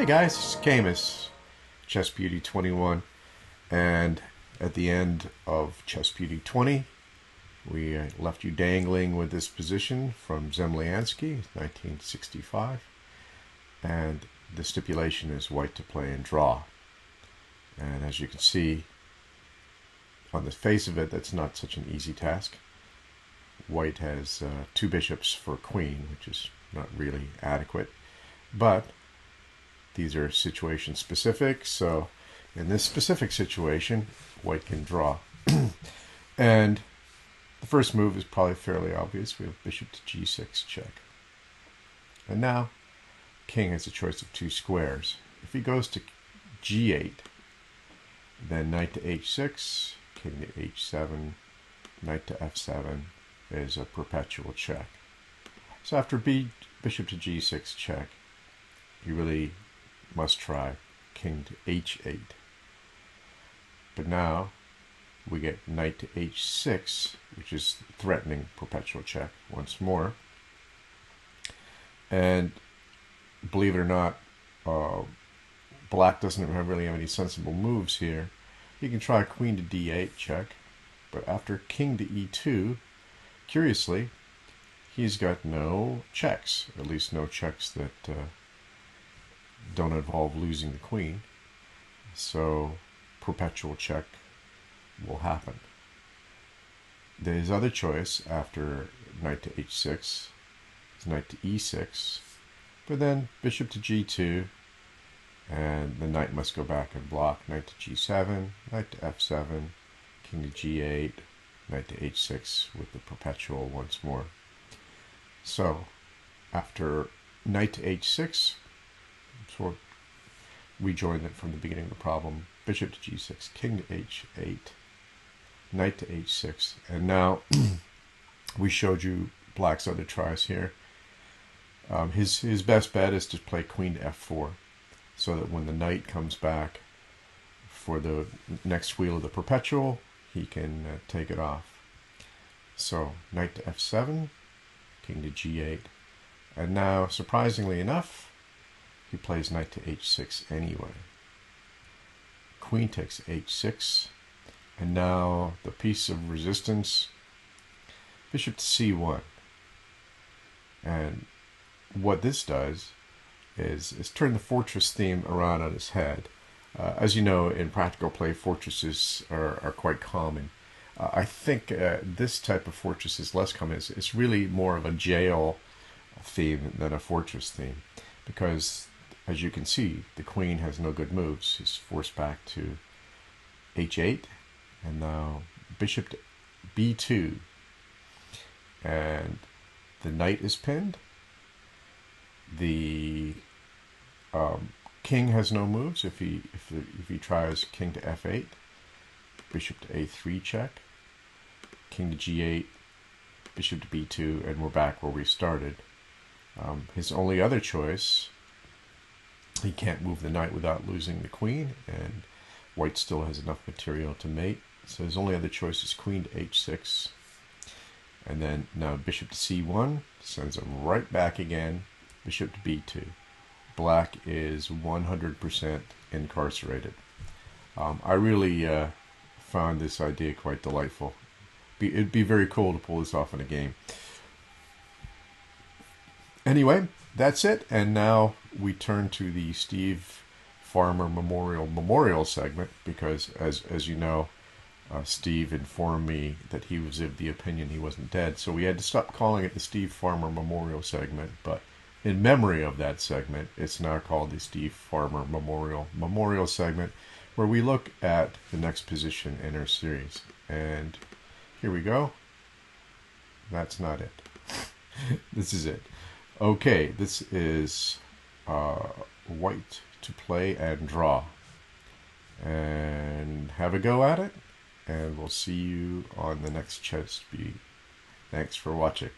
Hey guys, it's Camus, Chess Beauty 21, and at the end of Chess Beauty 20, we left you dangling with this position from Zemliansky, 1965, and the stipulation is white to play and draw. And as you can see, on the face of it, that's not such an easy task. White has two bishops for queen, which is not really adequate, but these are situation specific, so in this specific situation, white can draw. And the first move is probably fairly obvious. We have bishop to g6 check. And now, king has a choice of two squares. If he goes to g8, then knight to h6, king to h7, knight to f7 is a perpetual check. So after bishop to g6 check, you really must try king to h8. But now we get knight to h6, which is threatening perpetual check once more. And believe it or not, black doesn't really have any sensible moves here. He can try queen to d8 check, but after king to e2, curiously, he's got no checks, at least no checks that don't involve losing the queen, so perpetual check will happen. His other choice after knight to h6 is knight to e6, but then bishop to g2, and the knight must go back and block. Knight to g7, knight to f7, king to g8, knight to h6 with the perpetual once more. So after knight to h6, so rejoin it from the beginning of the problem. Bishop to g6, king to h8, knight to h6, and now we showed you black's other tries here. His best bet is to play queen to f4, so that when the knight comes back for the next wheel of the perpetual, he can take it off. So knight to f7, king to g8, and now surprisingly enough, he plays knight to h6 anyway. Queen takes h6, and now the piece of resistance, bishop to c1. And what this does is turn the fortress theme around on its head. As you know, in practical play, fortresses are quite common. I think this type of fortress is less common. It's really more of a jail theme than a fortress theme, because as you can see, the queen has no good moves. He's forced back to h8, and now bishop to b2, and the knight is pinned. The king has no moves if he tries king to f8, bishop to a3 check, king to g8, bishop to b2, and we're back where we started. His only other choice, he can't move the knight without losing the queen, and white still has enough material to mate. So his only other choice is queen to h6. And then now bishop to c1 sends him right back again. Bishop to b2. Black is 100% incarcerated. I really found this idea quite delightful. It'd be very cool to pull this off in a game. Anyway, that's it, and now we turn to the Steve Farmer Memorial segment, because as you know, Steve informed me that he was of the opinion he wasn't dead, so we had to stop calling it the Steve Farmer Memorial segment, but in memory of that segment, it's now called the Steve Farmer Memorial segment, where we look at the next position in our series. And here we go. That's not it. This is it. Okay, this is white to play and draw. And have a go at it, and we'll see you on the next Chess Beauty. Thanks for watching.